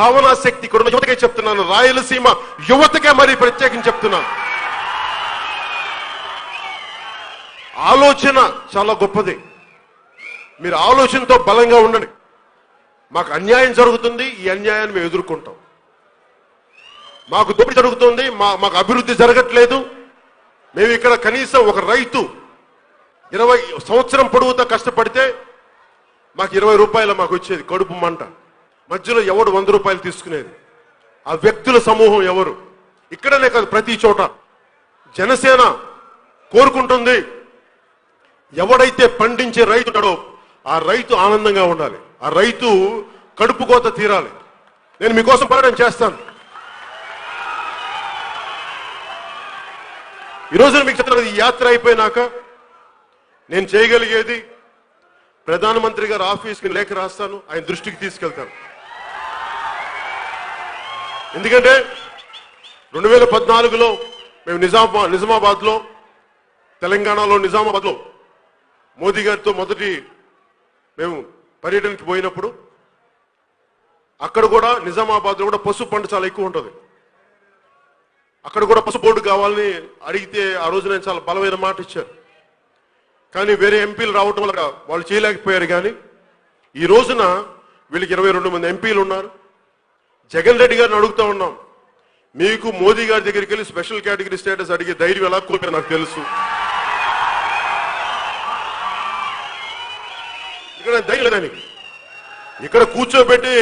భావనా శక్తి ఇక్కడ యువతకే చెప్తున్నాను, రాయలసీమ యువతకే మరి ప్రత్యేకించి చెప్తున్నాను. ఆలోచన చాలా గొప్పది. మీరు ఆలోచనతో బలంగా ఉండండి. మాకు అన్యాయం జరుగుతుంది, ఈ అన్యాయాన్ని మేము ఎదుర్కొంటాం. మాకు దోపిడీ జరుగుతుంది, మాకు అభివృద్ధి జరగట్లేదు. మేము ఇక్కడ కనీసం ఒక రైతు 20 సంవత్సరం పొడవుతా కష్టపడితే మాకు 20 రూపాయలు మాకు వచ్చేది కడుపు మంట. మధ్యలో ఎవడు 100 రూపాయలు తీసుకునేది? ఆ వ్యక్తుల సమూహం ఎవరు? ఇక్కడనే కాదు, ప్రతి చోట జనసేన కోరుకుంటుంది, ఎవడైతే పండించే రైతు ఉంటాడో ఆ రైతు ఆనందంగా ఉండాలి, ఆ రైతు కడుపు కోత తీరాలి. నేను మీకోసం పోరాటం చేస్తాను. ఈరోజు మీకు చెప్తున్నది, ఈ యాత్ర అయిపోయినాక నేను చేయగలిగేది ప్రధానమంత్రి గారి ఆఫీస్కి లేఖ రాస్తాను, ఆయన దృష్టికి తీసుకెళ్తాను. ఎందుకంటే 2014లో మేము నిజామాబాద్లో, తెలంగాణలో నిజామాబాద్లో మోదీ గారితో మొదటి మేము పర్యటనకి పోయినప్పుడు అక్కడ కూడా నిజామాబాద్లో కూడా పసుపు పంట చాలా ఎక్కువ ఉంటుంది. అక్కడ కూడా పసుపు బోర్డు కావాలని అడిగితే ఆ రోజు నేను చాలా బలమైన మాట ఇచ్చాను. కానీ వేరే ఎంపీలు రావటం వల్ల వాళ్ళు చేయలేకపోయారు. కానీ ఈ రోజున వీళ్ళకి 22 మంది ఎంపీలు ఉన్నారు. జగన్ రెడ్డి గారిని అడుగుతా ఉన్నాం, మీకు మోదీ గారి దగ్గరికి వెళ్ళి స్పెషల్ కేటగిరీ స్టేటస్ అడిగే ధైర్యం ఎలా కోల్పోయారు నాకు తెలుసు. ఇక్కడ ధైర్యం లేదని ఇక్కడ కూర్చోబెట్టి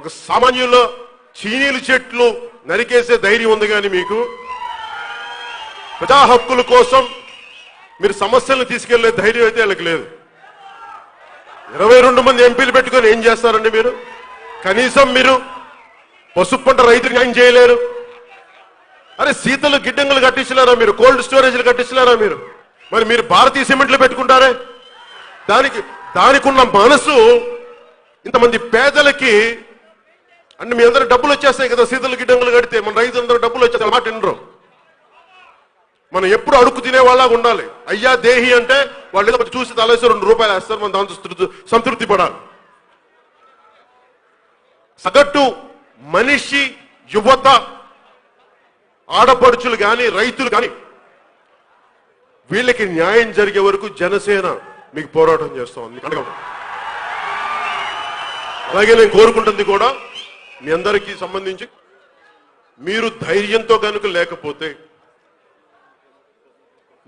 ఒక సామాన్యుల్లో చీనీలు చెట్లు నరికేసే ధైర్యం ఉంది. కానీ మీకు ప్రజా హక్కుల కోసం మీరు సమస్యలను తీసుకెళ్లే ధైర్యం అయితే వీళ్ళకి లేదు. 22 మంది ఎంపీలు పెట్టుకొని ఏం చేస్తారండి మీరు? కనీసం మీరు పసుపు పంట రైతులకు న్యాయం చేయలేరు. అరే శీతలు గిడ్డంగులు కట్టించలేరా మీరు? కోల్డ్ స్టోరేజ్లు కట్టించలేరా మీరు? మరి మీరు భారతీయ సిమెంట్లు పెట్టుకుంటారే? దానికి ఉన్న మనసు ఇంతమంది పేదలకి అంటే మీ అందరూ డబ్బులు వచ్చేస్తాయి కదా, శీతలు గిడ్డంగులు కడితే మన రైతులందరూ డబ్బులు వచ్చేస్తాయి మాట వినరు. మనం ఎప్పుడు అడుక్కు తినేవాళ్ళగా ఉండాలి. అయ్యా దేహి అంటే వాళ్ళు ఏదో చూసి తలేసి 2 రూపాయలు వేస్తారు, మనం దాంతో సంతృప్తి పడాలి. సగటు మనిషి, యువత, ఆడపడుచులు కానీ రైతులు కానీ వీళ్ళకి న్యాయం జరిగే వరకు జనసేన మీకు పోరాటం చేస్తాం. అలాగే నేను కోరుకుంటుంది కూడా మీ అందరికీ సంబంధించి, మీరు ధైర్యంతో కనుక లేకపోతే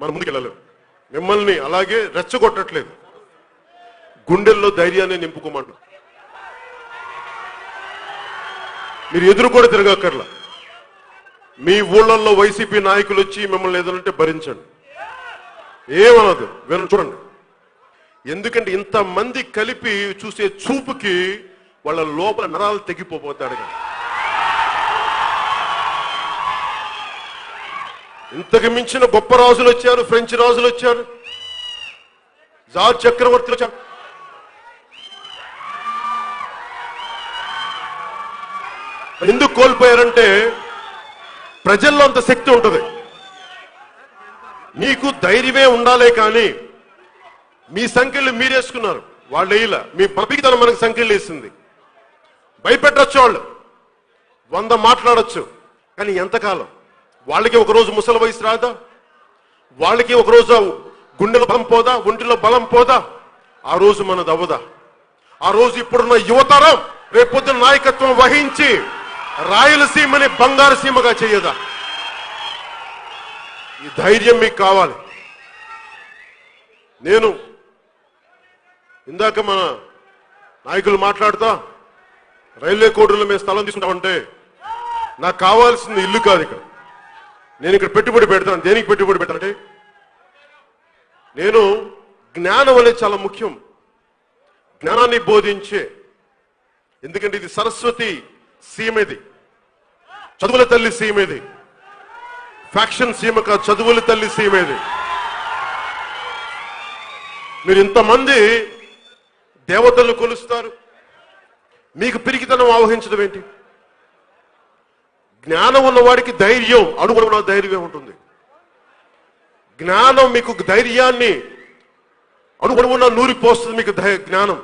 మనం ముందుకెళ్ళలేము. మిమ్మల్ని అలాగే రెచ్చగొట్టట్లేదు, గుండెల్లో ధైర్యాన్ని నింపుకోమంటారు. మీరు ఎదురు కూడా తిరగక్కర్లా. మీ ఊళ్ళల్లో వైసీపీ నాయకులు వచ్చి మిమ్మల్ని ఏదంటే భరించండి, ఏమనదు, వీళ్ళని చూడండి. ఎందుకంటే ఇంతమంది కలిపి చూసే చూపుకి వాళ్ళ లోపల నరాలు తెగిపోతాడు. ఇంతకు మించిన గొప్ప రాజులు వచ్చారు, ఫ్రెంచ్ రాజులు వచ్చారు, జార్జ్ చక్రవర్తులు వచ్చారు. ఎందుకు కోల్పోయారంటే ప్రజల్లో అంత శక్తి ఉంటుంది. మీకు ధైర్యమే ఉండాలే కానీ మీ సంఖ్యలు మీరేసుకున్నారు, వాళ్ళు వేయలా. మీ పబ్లిక్తనం మనకు సంఖ్యలు వేసింది. భయపెట్టచ్చు, వాళ్ళు 100 మాట్లాడచ్చు, కానీ ఎంతకాలం? వాళ్ళకి ఒకరోజు ముసలి వయసు రాదా? వాళ్ళకి ఒకరోజు గుండెలో బలం పోదా? ఒంటిలో బలం పోదా? ఆ రోజు మనది అవ్వదా? ఆ రోజు ఇప్పుడున్న యువతరం రేపొద్దున నాయకత్వం వహించి రాయలసీమని బంగారు సీమగా చేయదా? ఈ ధైర్యం మీకు కావాలి. నేను ఇందాక మన నాయకులు మాట్లాడుతా రైల్వే కోడూరులో మేము స్థలం తీసుకుంటామంటే నాకు కావాల్సింది ఇల్లు కాదు. ఇక్కడ నేను ఇక్కడ పెట్టుబడి పెడతాను. దేనికి పెట్టుబడి పెట్టాలంటే నేను జ్ఞానం అనేది చాలా ముఖ్యం. జ్ఞానాన్ని బోధించే, ఎందుకంటే ఇది సరస్వతి సీమది, చదువుల తల్లి సీమది, ఫ్యాక్షన్ సీమ కాదు, చదువుల తల్లి సీమది. మీరు ఇంతమంది దేవతలు కొలుస్తారు, మీకు పిరికితనం ఆవహించడం ఏంటి? జ్ఞానం ఉన్నవాడికి ధైర్యం, అడుగున ధైర్యం ఉంటుంది. జ్ఞానం మీకు ధైర్యాన్ని అడుగున నూరిపోస్తుంది. మీకు జ్ఞానం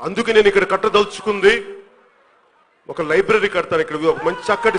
అందుకే నేను ఇక్కడ కట్టదలుచుకుంది ఒక లైబ్రరీ కడతాను. ఇక్కడ ఒక మంచి చక్కటి